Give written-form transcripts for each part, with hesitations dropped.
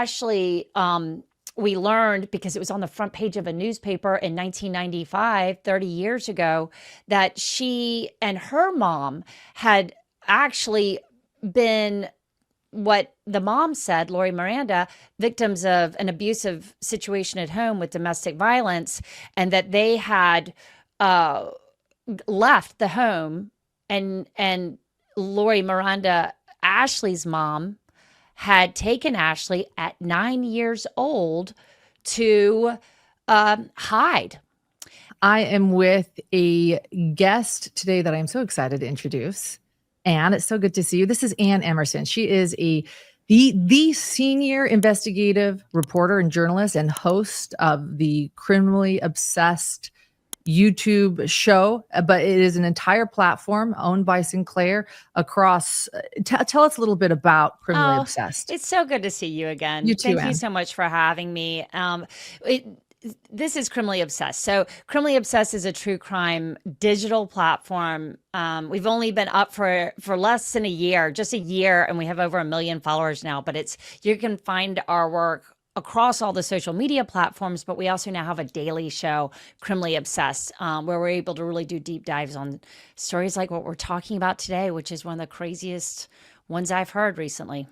Ashley, we learned because it was on the front page of a newspaper in 1995, 30 years ago, that she and her mom had actually been, what the mom said, Lori Miranda, victims of an abusive situation at home with domestic violence, and that they had uh, left the home, and Lori Miranda, Ashley's mom, had taken Ashley at 9 years old to hide. I am with a guest today that I'm so excited to introduce. Anne, it's so good to see you. This is Anne Emerson. She is the senior investigative reporter and journalist and host of the Criminally Obsessed YouTube show, but it is an entire platform owned by Sinclair across. Tell us a little bit about Criminally Obsessed. It's so good to see you again. You too, Thank Anne. you so much for having me. This is Criminally Obsessed. So Criminally Obsessed is a true crime digital platform. We've only been up for less than a year, just a year, and we have over 1 million followers now. But you can find our work across all the social media platforms, but we also now have a daily show, Criminally Obsessed, where we're able to really do deep dives on stories like what we're talking about today, which is one of the craziest ones I've heard recently.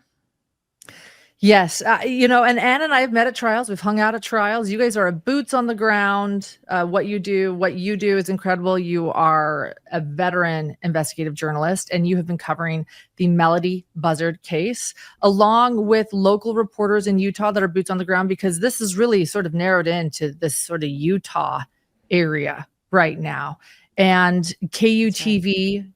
Yes. And Anne and I have met at trials. We've hung out at trials. You guys are boots on the ground. What you do is incredible. You are a veteran investigative journalist, and you have been covering the Melodee Buzzard case along with local reporters in Utah that are boots on the ground, because this is really sort of narrowed into this sort of Utah area right now. And KUTV,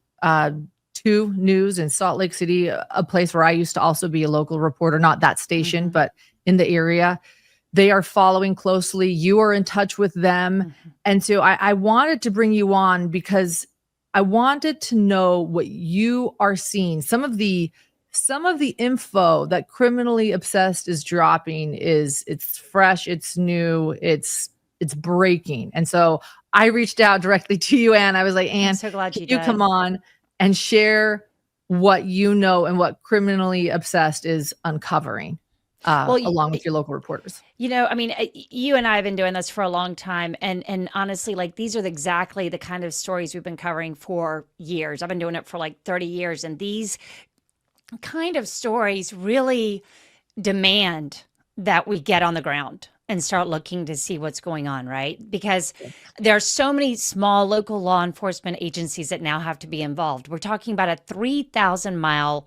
2 News in Salt Lake City, a place where I used to also be a local reporter, not that station, but in the area. They are following closely. You are in touch with them. And so I wanted to bring you on because I wanted to know what you are seeing. Some of the info that Criminally Obsessed is dropping it's fresh, it's new, it's breaking. And so I reached out directly to you, Anne. I was like, Anne, I'm so glad you come on and share what you know and what Criminally Obsessed is uncovering, along with your local reporters. You and I have been doing this for a long time. And honestly, like, these are exactly the kind of stories we've been covering for years. I've been doing it for like 30 years. And these kind of stories really demand that we get on the ground and start looking to see what's going on, right? Because there are so many small local law enforcement agencies that now have to be involved. We're talking about a 3,000-mile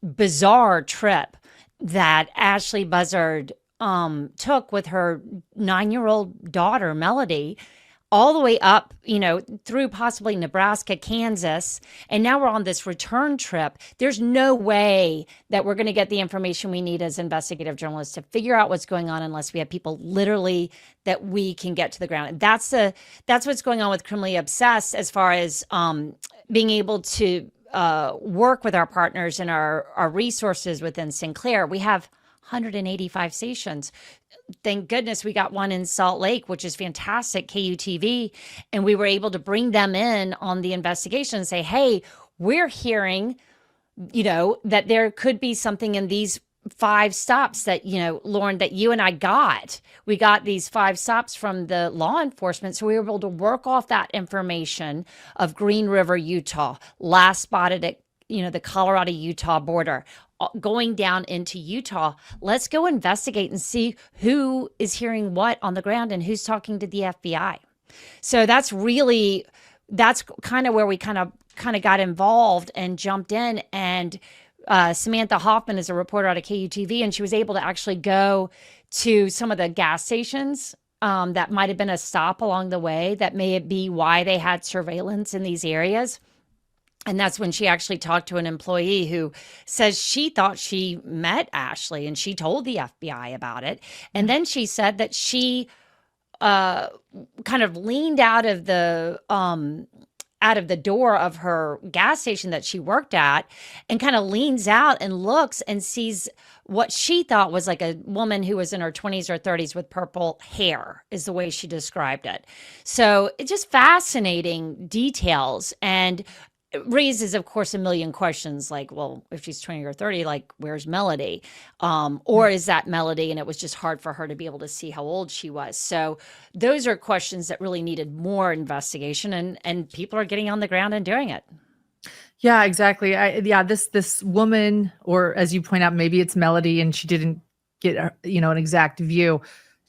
bizarre trip that Ashley Buzzard took with her 9-year-old daughter, Melodee, all the way up, through possibly Nebraska, Kansas. And now we're on this return trip. There's no way that we're going to get the information we need as investigative journalists to figure out what's going on unless we have people literally that we can get to the ground. And that's what's going on with Criminally Obsessed, as far as being able to work with our partners and our resources within Sinclair. We have 185 stations. Thank goodness we got one in Salt Lake, which is fantastic, KUTV. And we were able to bring them in on the investigation and say, hey, we're hearing, that there could be something in these 5 stops that, Lauren, that you and I got. We got these 5 stops from the law enforcement. So we were able to work off that information of Green River, Utah, last spotted at, the Colorado-Utah border, going down into Utah. Let's go investigate and see who is hearing what on the ground and who's talking to the FBI. So that's kind of where we kind of got involved and jumped in. And Samantha Hoffman is a reporter out of KUTV, and she was able to actually go to some of the gas stations that might have been a stop along the way. That may be why they had surveillance in these areas. And that's when she actually talked to an employee who says she thought she met Ashley, and she told the FBI about it. And then she said that she kind of leaned out of the door of her gas station that she worked at, and kind of leans out and looks and sees what she thought was like a woman who was in her 20s or 30s with purple hair, is the way she described it. So it's just fascinating details. And raises, of course, a million questions like, well, if she's 20 or 30, like, where's Melodee? Or is that Melodee and it was just hard for her to be able to see how old she was? So those are questions that really needed more investigation, and people are getting on the ground and doing it. Yeah, exactly. This woman, or as you point out, maybe it's Melodee, and she didn't get an exact view.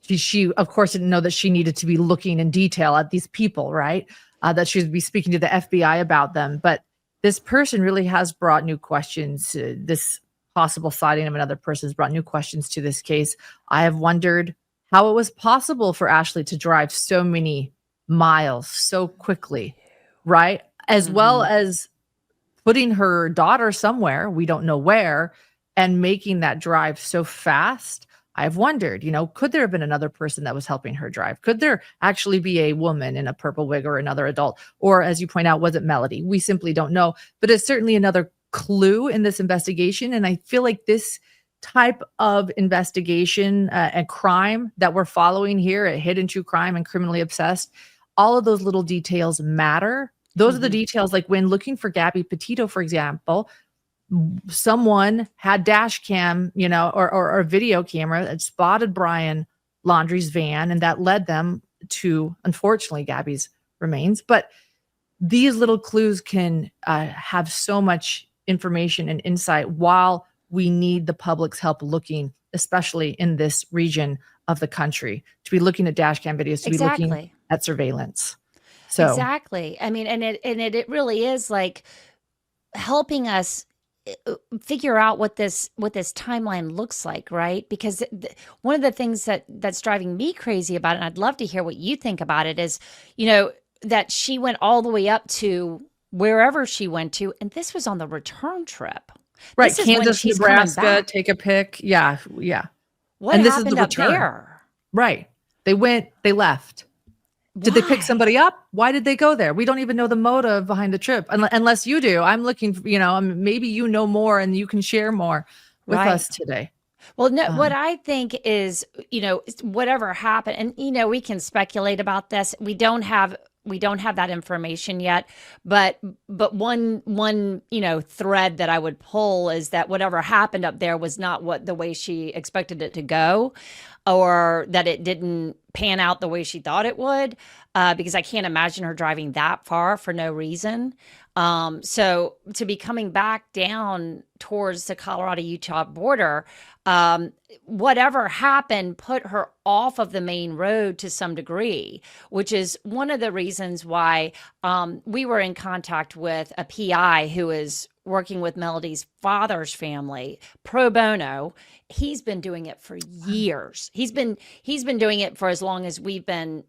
She of course didn't know that she needed to be looking in detail at these people, right? That she would be speaking to the FBI about them. But this person really has brought new questions. This possible sighting of another person has brought new questions to this case. I have wondered how it was possible for Ashley to drive so many miles so quickly, right? As well as putting her daughter somewhere, we don't know where, and making that drive so fast. I've wondered, could there have been another person that was helping her drive? Could there actually be a woman in a purple wig or another adult? Or, as you point out, was it Melodee? We simply don't know. But it's certainly another clue in this investigation. And I feel like this type of investigation and crime that we're following here at Hidden True Crime and Criminally Obsessed, all of those little details matter. Those are the details, like when looking for Gabby Petito, for example, someone had dash cam, or a video camera that spotted Brian Laundrie's van, and that led them to, unfortunately, Gabby's remains. But these little clues can have so much information and insight while we need the public's help looking, especially in this region of the country, to be looking at dash cam videos, to be looking at surveillance. So exactly. I mean, and it really is like helping us figure out what this timeline looks like, right? Because one of the things that's driving me crazy about it, and I'd love to hear what you think about it, is, that she went all the way up to wherever she went to, and this was on the return trip. Right, Kansas, Nebraska, take a pic. Yeah. What and happened this is the up return. There? Right. They left. Did they pick somebody up? Why did they go there? We don't even know the motive behind the trip, unless you do. I'm looking for, maybe you know more and you can share more with us today. Well, no, what I think is, whatever happened, and, we can speculate about this. We don't have that information yet, but one thread that I would pull is that whatever happened up there was not the way she expected it to go, or that it didn't pan out the way she thought it would, because I can't imagine her driving that far for no reason. So to be coming back down towards the Colorado-Utah border, whatever happened put her off of the main road to some degree, which is one of the reasons why we were in contact with a PI who is working with Melodee's father's family pro bono. He's been doing it for years. He's been doing it for as long as we've been,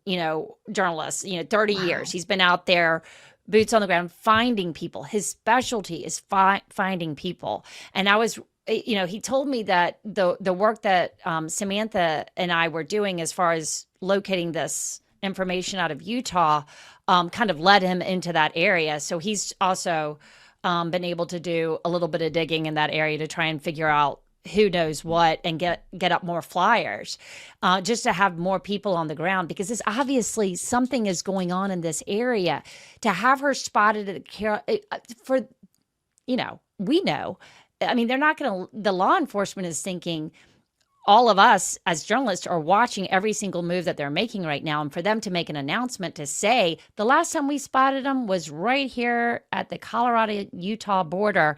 journalists, 30 years. He's been out there, boots on the ground, finding people. His specialty is finding people. And I was, he told me that the work that Samantha and I were doing as far as locating this information out of Utah kind of led him into that area. So he's also been able to do a little bit of digging in that area to try and figure out who knows what and get up more flyers, just to have more people on the ground, because this obviously something is going on in this area. To have her spotted at we know, I mean, they're not going to, the law enforcement is thinking all of us as journalists are watching every single move that they're making right now. And for them to make an announcement to say, the last time we spotted them was right here at the Colorado-Utah border,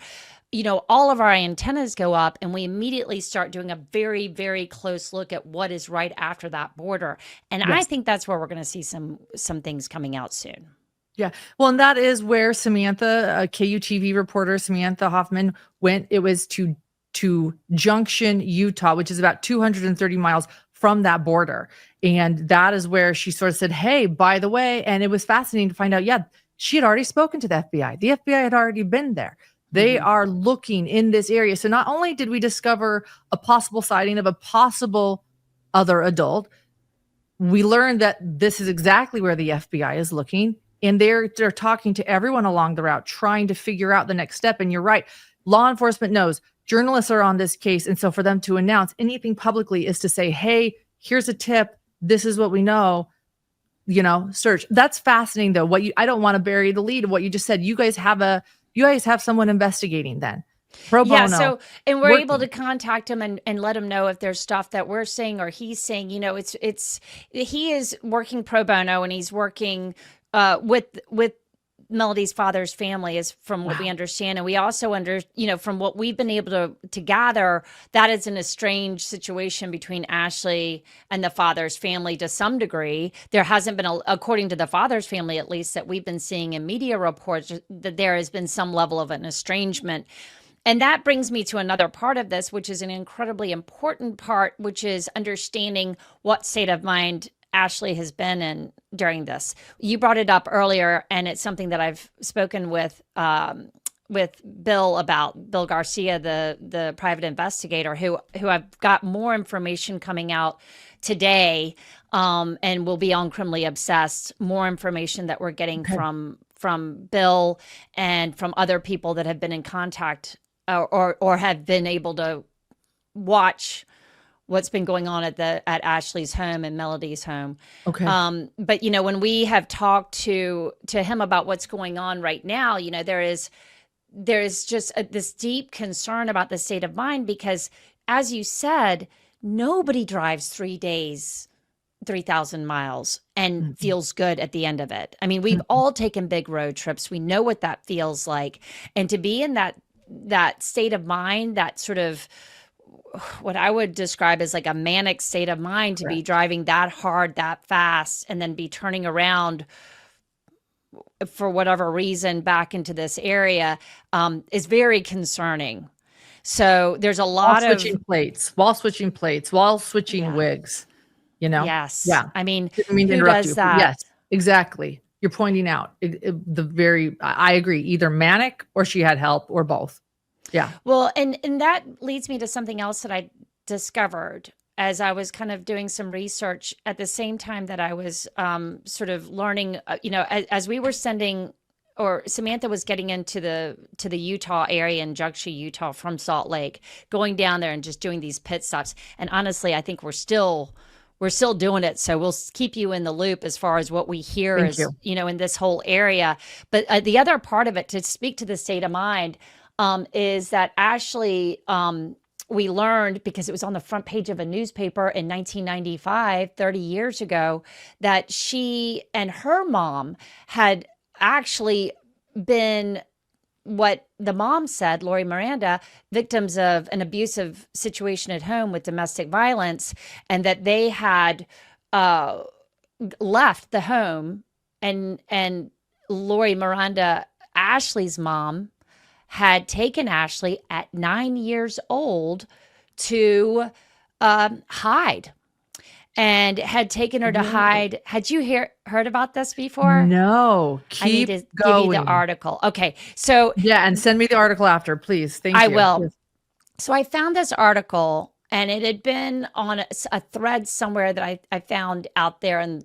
all of our antennas go up and we immediately start doing a very, very close look at what is right after that border. And yes. I think that's where we're going to see some things coming out soon. Yeah. Well, and that is where Samantha, KUTV reporter Samantha Hoffman, went. It was to Junction, Utah, which is about 230 miles from that border. And that is where she sort of said, hey, by the way, and it was fascinating to find out, she had already spoken to the FBI. The FBI had already been there. They are looking in this area. So not only did we discover a possible sighting of a possible other adult, we learned that this is exactly where the FBI is looking. And they're talking to everyone along the route, trying to figure out the next step. And you're right. Law enforcement knows journalists are on this case. And so for them to announce anything publicly is to say, hey, here's a tip. This is what we know. search. That's fascinating though. I don't want to bury the lead of what you just said. You guys have someone investigating then. Pro Yeah. bono And we're able to working. contact him and let him know if there's stuff that we're saying or he's saying, he is working pro bono and he's working with Melodee's father's family is from what we Wow. understand. And we also from what we've been able to gather, that is an estranged situation between Ashley and the father's family to some degree. There hasn't been, according to the father's family, at least that we've been seeing in media reports, that there has been some level of an estrangement. And that brings me to another part of this, which is an incredibly important part, which is understanding what state of mind Ashley has been in during this. You brought it up earlier, and it's something that I've spoken with Bill about, Bill Garcia, the private investigator, who I've got more information coming out today, and will be on Criminally Obsessed. More information that we're getting from Bill and from other people that have been in contact or have been able to watch what's been going on at Ashley's home and Melodee's home. Okay. But when we have talked to him about what's going on right now, there is just this deep concern about the state of mind, because as you said, nobody drives 3 days, 3,000 miles and feels good at the end of it. I mean, we've all taken big road trips. We know what that feels like. And to be in that state of mind, that sort of what I would describe as like a manic state of mind, to be driving that hard, that fast, and then be turning around for whatever reason back into this area, is very concerning. So there's a lot While of switching plates, while switching wigs, Yes. Yeah. I mean, Didn't mean to who interrupt does you. that? Yes, exactly. You're pointing out I agree, either manic or she had help or both. Yeah. Well, and that leads me to something else that I discovered as I was kind of doing some research at the same time that I was sort of learning, as we were sending, or Samantha was getting into the Utah area in Junction, Utah from Salt Lake, going down there and just doing these pit stops. And honestly, I think we're still doing it. So we'll keep you in the loop as far as what we hear in this whole area. But the other part of it, to speak to the state of mind, is that Ashley, we learned, because it was on the front page of a newspaper in 1995, 30 years ago, that she and her mom had actually been, what the mom said, Lori Miranda, victims of an abusive situation at home with domestic violence, and that they had left the home, and Lori Miranda, Ashley's mom, had taken Ashley at 9 years old to hide, and had taken her to hide. Had you heard about this before? No, I need to going. give you the article. Okay. So yeah, and send me the article after, please. Thank you. I will. Yes. So I found this article, and it had been on a thread somewhere that I found out there in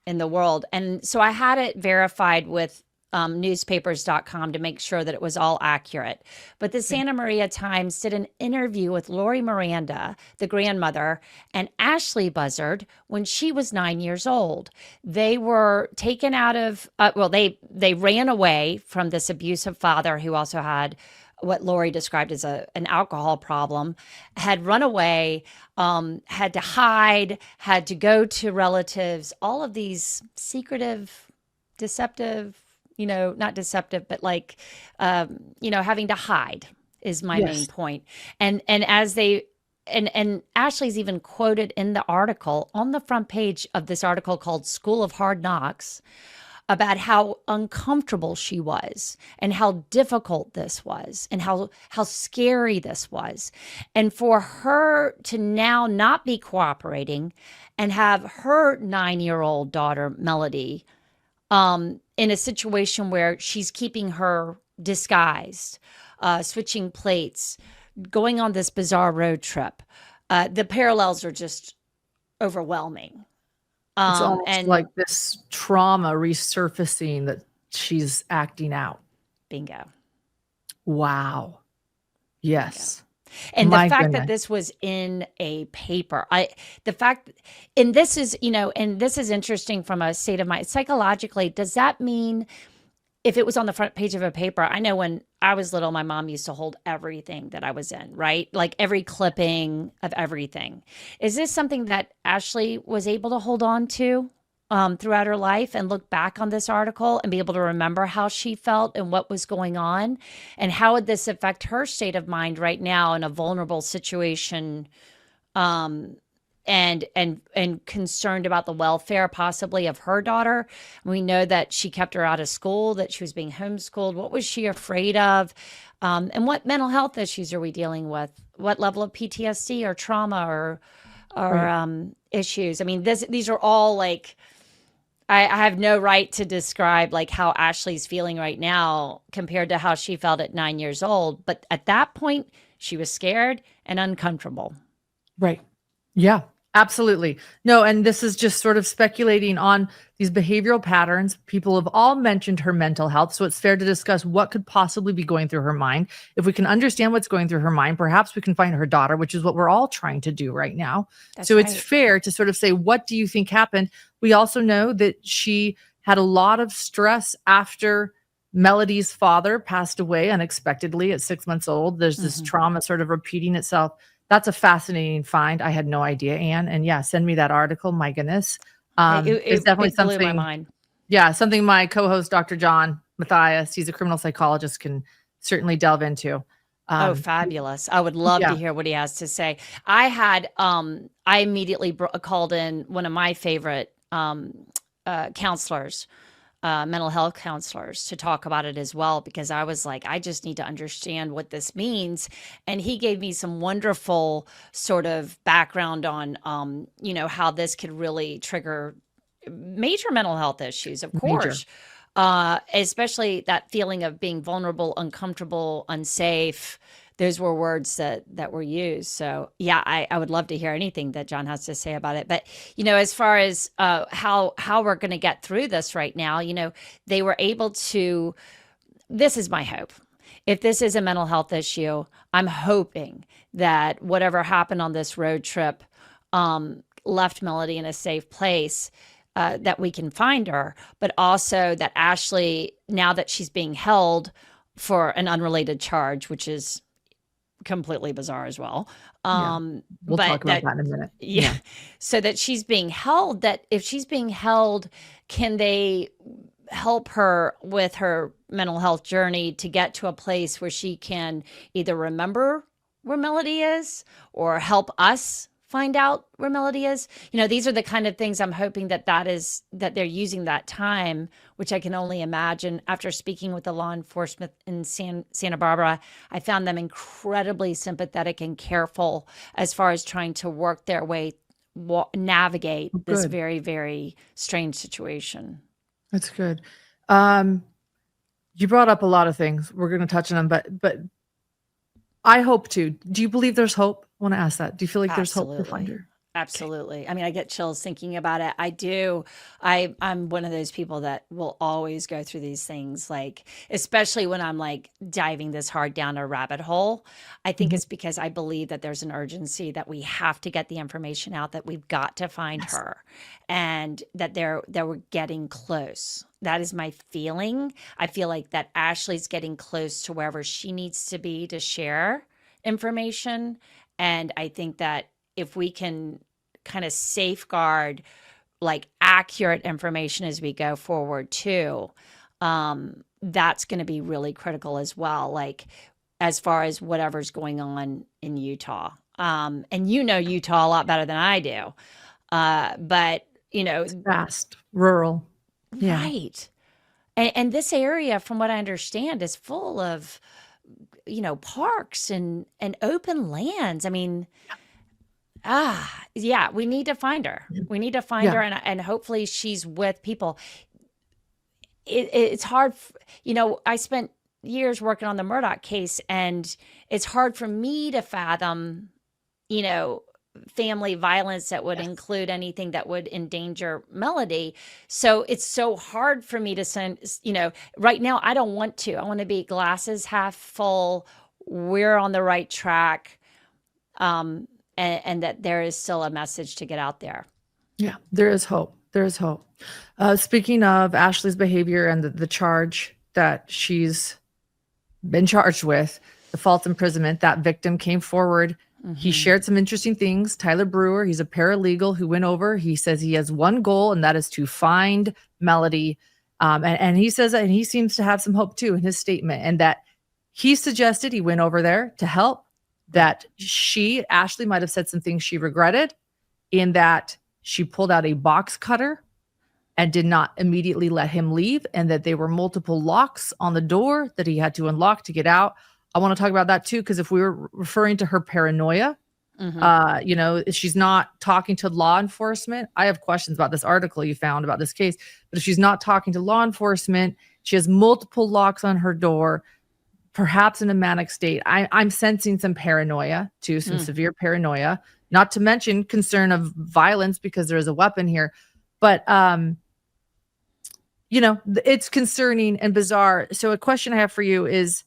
the world. And so I had it verified with newspapers.com to make sure that it was all accurate. But the Santa Maria Times did an interview with Lori Miranda, the grandmother, and Ashley Buzzard when she was 9 years old. They were taken out of, they ran away from this abusive father, who also had what Lori described as an alcohol problem, had run away, had to hide, had to go to relatives, all of these secretive, deceptive, not deceptive, but like, having to hide is my main point. And as they, and Ashley's even quoted in the article, on the front page of this article called School of Hard Knocks, about how uncomfortable she was and how difficult this was and how scary this was. And for her to now not be cooperating and have her 9-year-old daughter, Melodee, in a situation where she's keeping her disguised, switching plates, going on this bizarre road trip. The parallels are just overwhelming. It's almost like this trauma resurfacing that she's acting out. Bingo. Wow. Yes. And the My fact that goodness. this was in a paper, the fact, and this is, and this is interesting from a state of mind. Psychologically, does that mean if it was on the front page of a paper? I know when I was little, my mom used to hold everything that I was in, right? Like every clipping of everything. Is this something that Ashley was able to hold on to throughout her life and look back on this article and be able to remember how she felt and what was going on? And how would this affect her state of mind right now in a vulnerable situation? Um, and concerned about the welfare possibly of her daughter. We know that she kept her out of school, that she was being homeschooled. What was she afraid of? And what mental health issues are we dealing with? What level of PTSD or trauma or Right. issues? I mean, these are all like, I have no right to describe like how Ashley's feeling right now compared to how she felt at 9 years old. But at that point, she was scared and uncomfortable. Right. Yeah, absolutely. No, and this is just sort of speculating on these behavioral patterns. People have all mentioned her mental health, so it's fair to discuss what could possibly be going through her mind. If we can understand what's going through her mind, perhaps we can find her daughter, which is what we're all trying to do right now. That's So it's right. fair to sort of say, what do you think happened? We also know that she had a lot of stress after Melodee's father passed away unexpectedly at 6 months old. There's this Hmm. trauma sort of repeating itself. That's a fascinating find. I had no idea, Anne. And yeah, send me that article. My goodness. It, It's it, definitely it blew my something, mind. yeah, something my co-host, Dr. John Matthias, he's a criminal psychologist, can certainly delve into. Oh, Um, fabulous. I would love to yeah, hear what he has to say. I immediately called in one of my favorite counselors, mental health counselors, to talk about it as well, because I was like, I just need to understand what this means. And he gave me some wonderful sort of background on, how this could really trigger major mental health issues, of major. course. Especially that feeling of being vulnerable, uncomfortable, unsafe. Those were words that were used. So yeah, I would love to hear anything that John has to say about it. But as far as how we're going to get through this right now, they were able to. This is my hope. If this is a mental health issue, I'm hoping that whatever happened on this road trip left Melodee in a safe place, that we can find her, but also that Ashley, now that she's being held for an unrelated charge, which is completely bizarre as well. Yeah. We'll But talk about that, that in a minute. yeah, Yeah. so that she's being held, that if she's being held, can they help her with her mental health journey to get to a place where she can either remember where Melodee is or help us find out where Melodee is? These are the kind of things I'm hoping that they're using that time, which I can only imagine after speaking with the law enforcement in Santa Barbara. I found them incredibly sympathetic and careful as far as trying to work their way, navigate Oh, this good. very, very strange situation. That's good. Um, you brought up a lot of things. We're going to touch on them, but I hope to. Do you believe there's hope? I want to ask that. Do you feel like there's hope to find Absolutely. her? Okay. Absolutely. I mean, I get chills thinking about it. I do. I'm one of those people that will always go through these things, like, especially when I'm like diving this hard down a rabbit hole. I think Mhm. it's because I believe that there's an urgency that we have to get the information out, that we've got to find Yes. her, and that we're getting close. That is my feeling. I feel like that Ashley's getting close to wherever she needs to be to share information. And I think that if we can kind of safeguard like accurate information as we go forward too, that's going to be really critical as well. Like as far as whatever's going on in Utah. And Utah a lot better than I do. But It's vast, rural. Yeah. right. And this area, from what I understand, is full of, parks and open lands. I mean, yeah, we need to find her. We need to find Yeah. her, and hopefully she's with people. It's hard, I spent years working on the Murdoch case, and it's hard for me to fathom, you know, family violence that would Yes. include anything that would endanger Melodee. So it's so hard for me to send, right now I don't want to. I want to be glasses half full. We're on the right track. and that there is still a message to get out there. Yeah, there is hope. There is hope. Speaking of Ashley's behavior and the charge that she's been charged with, the false imprisonment, that victim came forward. He shared some interesting things. Tyler Brewer, he's a paralegal who went over. He says he has one goal, and that is to find Melodee. And he says that, and he seems to have some hope too in his statement, and that he suggested he went over there to help, that Ashley might have said some things she regretted, in that she pulled out a box cutter and did not immediately let him leave, and that there were multiple locks on the door that he had to unlock to get out. I want to talk about that too, because if we were referring to her paranoia, she's not talking to law enforcement. I have questions about this article you found about this case, but if she's not talking to law enforcement, she has multiple locks on her door, perhaps in a manic state. I'm sensing some paranoia too, some severe paranoia, not to mention concern of violence because there is a weapon here. But, it's concerning and bizarre. So a question I have for you is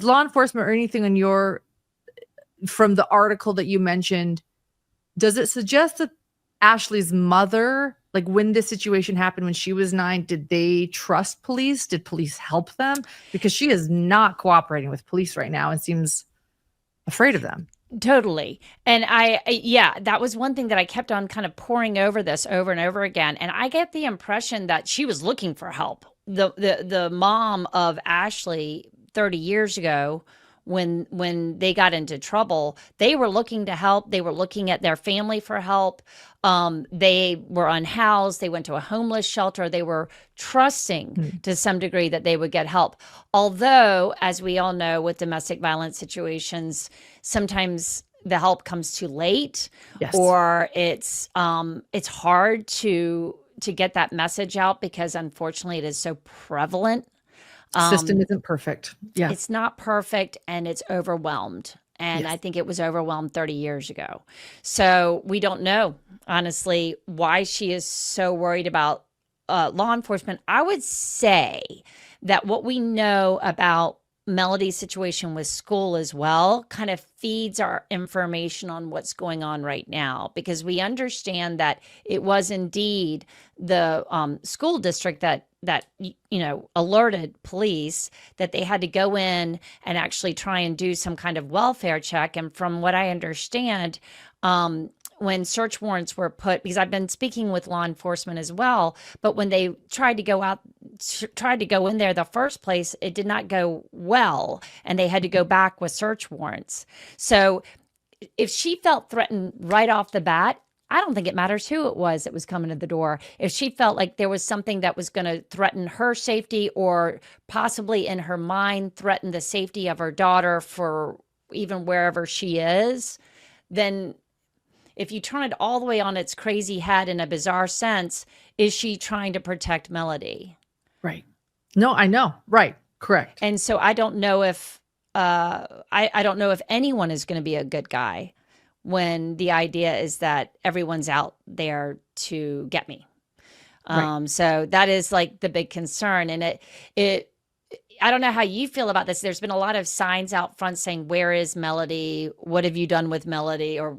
law enforcement or anything on from the article that you mentioned, does it suggest that Ashley's mother, like when this situation happened when she was 9, did they trust police? Did police help them? Because she is not cooperating with police right now and seems afraid of them. Totally. And that was one thing that I kept on kind of pouring over this over and over again. And I get the impression that she was looking for help. The mom of Ashley 30 years ago, when they got into trouble, they were looking to help. They were looking at their family for help. They were unhoused. They went to a homeless shelter. They were trusting to some degree that they would get help. Although, as we all know, with domestic violence situations, sometimes the help comes too late, or it's hard to get that message out because unfortunately it is so prevalent. System isn't perfect. Yeah. It's not perfect, and it's overwhelmed. And I think it was overwhelmed 30 years ago. So we don't know, honestly, why she is so worried about law enforcement. I would say that what we know about Melodee's situation with school as well kind of feeds our information on what's going on right now, because we understand that it was indeed the school district that alerted police that they had to go in and actually try and do some kind of welfare check. And from what I understand, when search warrants were put, because I've been speaking with law enforcement as well, but when they tried to go in there the first place, it did not go well, and they had to go back with search warrants. So if she felt threatened right off the bat, I don't think it matters who it was that was coming to the door. If she felt like there was something that was going to threaten her safety, or possibly in her mind threaten the safety of her daughter for even wherever she is, then if you turn it all the way on its crazy head in a bizarre sense, is she trying to protect Melodee? Right. No, I know. Right. Correct. And so I don't know if I don't know if anyone is going to be a good guy when the idea is that everyone's out there to get me. Right. So that is like the big concern. And I don't know how you feel about this. There's been a lot of signs out front saying, "Where is Melodee? What have you done with Melodee?" Or,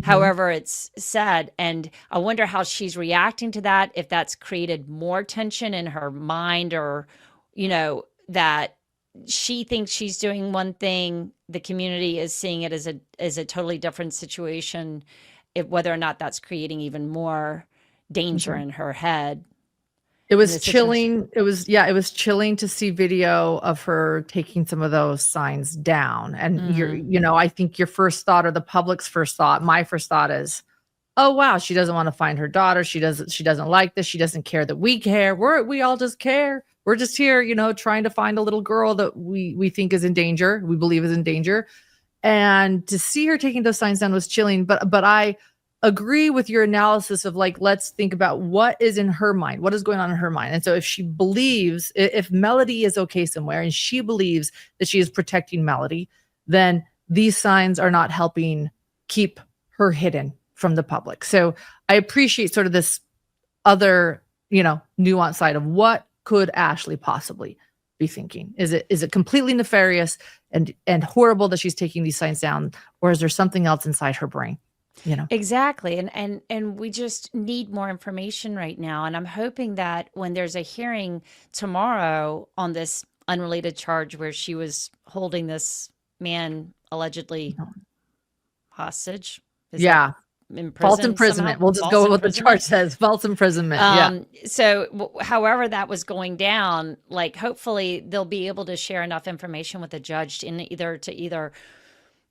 however it's said. And I wonder how she's reacting to that, if that's created more tension in her mind, or, that she thinks she's doing one thing, the community is seeing it as a totally different situation, whether or not that's creating even more danger in her head. It was chilling. It was chilling to see video of her taking some of those signs down. And I think your first thought, or the public's first thought, my first thought is, oh wow, she doesn't want to find her daughter. She doesn't like this. She doesn't care that we care. We all just care. We're just here, trying to find a little girl that we think is in danger. We believe is in danger. And to see her taking those signs down was chilling. But I agree with your analysis of, like, let's think about what is in her mind, what is going on in her mind. And so if she believes, if Melodee is okay somewhere and she believes that she is protecting Melodee, then these signs are not helping keep her hidden from the public. So I appreciate sort of this other, nuanced side of what could Ashley possibly be thinking? Is it completely nefarious and horrible that she's taking these signs down, or is there something else inside her brain? Exactly. And we just need more information right now. And I'm hoping that when there's a hearing tomorrow on this unrelated charge where she was holding this man allegedly hostage, is that Yeah. False imprisoned somehow? imprisonment. We'll just False go with what the charge imprisonment? says. False imprisonment. Yeah. So however that was going down, like hopefully they'll be able to share enough information with the judge in either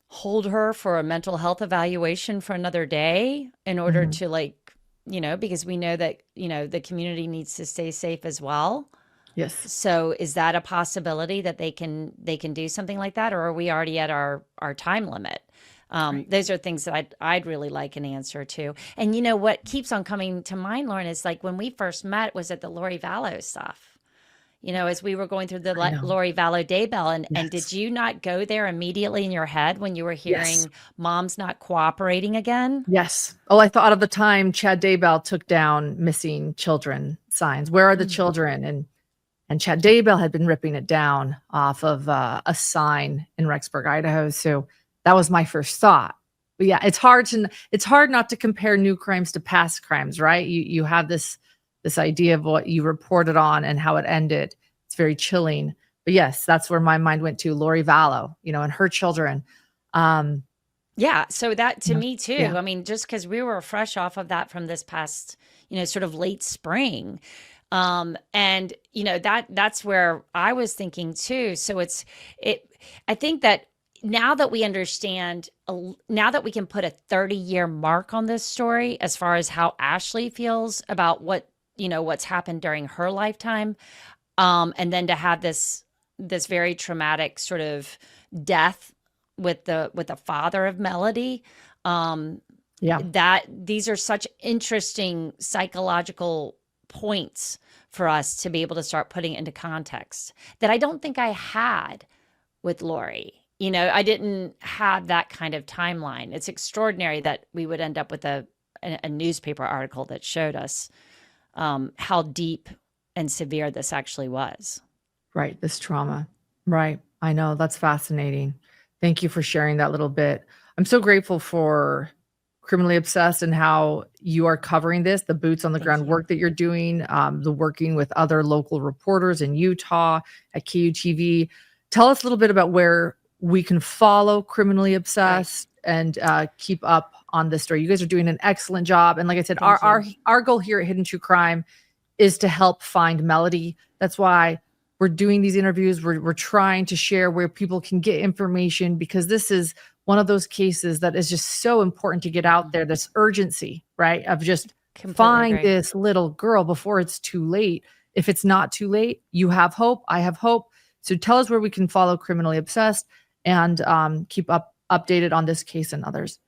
hold her for a mental health evaluation for another day in order Mhm. to because we know that, the community needs to stay safe as well. Yes. So is that a possibility that they can do something like that, or are we already at our time limit? Right. Those are things that I'd really like an answer to. And what keeps on coming to mind, Lauren, is like when we first met was at the Lori Vallow stuff. As we were going through the I know. Lori Vallow Daybell, and did Yes. you not go there immediately in your head when you were Yes. hearing mom's not cooperating again? Yes. Oh, I thought of the time Chad Daybell took down missing children signs. Where are the Mm. children? And Chad Daybell had been ripping it down off of a sign in Rexburg, Idaho. So that was my first thought. But yeah, it's hard not to compare new crimes to past crimes, right? You have this idea of what you reported on and how it ended. It's very chilling. But yes, that's where my mind went to Lori Vallow, and her children. Um, Yeah, so that to yeah, me too. yeah, I mean, just because we were fresh off of that from this past, sort of late spring. And that's where I was thinking too. So I think that now that we understand, now that we can put a 30-year mark on this story as far as how Ashley feels about what's happened during her lifetime, and then to have this very traumatic sort of death with the father of Melodee, yeah. that these are such interesting psychological points for us to be able to start putting into context that I don't think I had with Lori. I didn't have that kind of timeline. It's extraordinary that we would end up with a newspaper article that showed us how deep and severe this actually was. Right. This trauma. Right. I know. That's fascinating. Thank you for sharing that little bit. I'm so grateful for Criminally Obsessed and how you are covering this, the boots on the Thank ground you. work that you're doing, the working with other local reporters in Utah at KUTV. Tell us a little bit about where we can follow Criminally Right. Obsessed and keep up on this story. You guys are doing an excellent job. And like I said, Thank our goal here at Hidden True Crime is to help find Melodee. That's why we're doing these interviews. We're trying to share where people can get information, because this is one of those cases that is just so important to get out there. This urgency, right? Of just Completely find agree. this little girl before it's too late. If it's not too late, you have hope. I have hope. So tell us where we can follow Criminally Obsessed and keep updated on this case and others.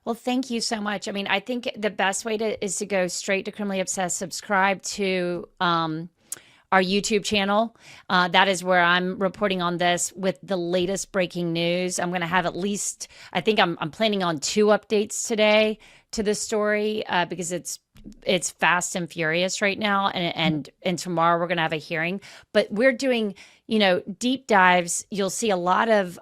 Well, thank you so much. I mean, I think the best way is to go straight to Criminally Obsessed, subscribe to our YouTube channel. That is where I'm reporting on this with the latest breaking news. I'm going to have at least, I think I'm planning on 2 updates today to the story because it's fast and furious right now. And tomorrow we're going to have a hearing, but we're doing, deep dives. You'll see a lot of,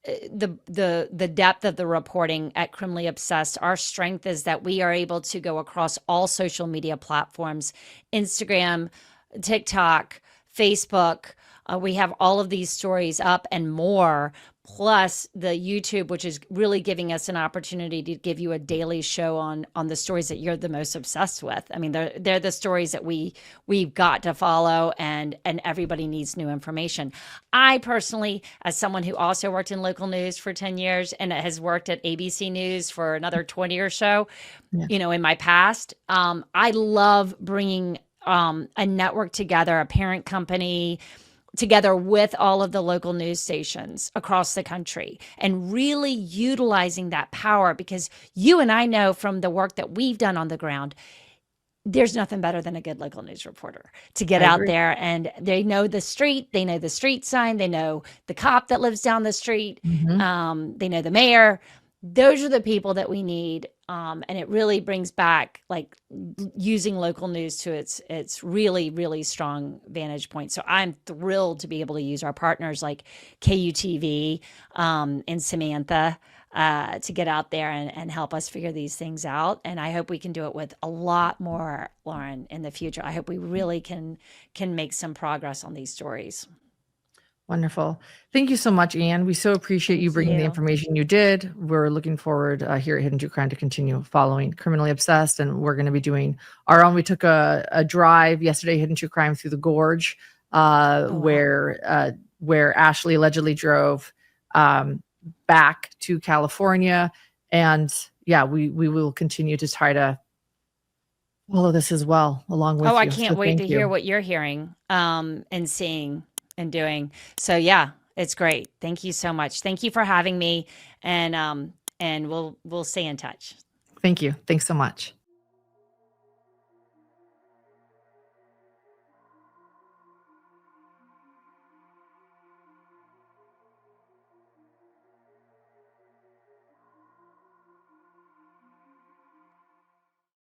the depth of the reporting at Criminally Obsessed. Our strength is that we are able to go across all social media platforms, Instagram, TikTok, Facebook. We have all of these stories up and more, plus the YouTube, which is really giving us an opportunity to give you a daily show on the stories that you're the most obsessed with. I mean, they're the stories that we've got to follow, and everybody needs new information. I personally, as someone who also worked in local news for 10 years and has worked at ABC News for another 20 or so, Yeah. in my past, I love bringing a network together, a parent company together with all of the local news stations across the country, and really utilizing that power, because you and I know from the work that we've done on the ground, there's nothing better than a good local news reporter to get I out agree. there, and they know the street, they know the street sign, they know the cop that lives down the street, Mhm. they know the mayor. Those are the people that we need and it really brings back like using local news to its really really strong vantage point. So I'm thrilled to be able to use our partners like KUTV and Samantha to get out there and help us figure these things out. And I hope we can do it with a lot more, Lauren, in the future. I hope we really can make some progress on these stories. Wonderful. Thank you so much, Anne. We so appreciate you Thank bringing the you. information you did. We're looking forward here at Hidden True Crime to continue following Criminally Obsessed, and we're going to be doing our own. We took a drive yesterday, Hidden True Crime, through the Gorge, Oh, wow. where Ashley allegedly drove back to California, and yeah, we will continue to try to follow this as well along Oh, with I you. So can't wait thank to hear you. what you're hearing and seeing and doing. So yeah, it's great. Thank you so much. Thank you for having me, and we'll stay in touch. Thank you. Thanks so much.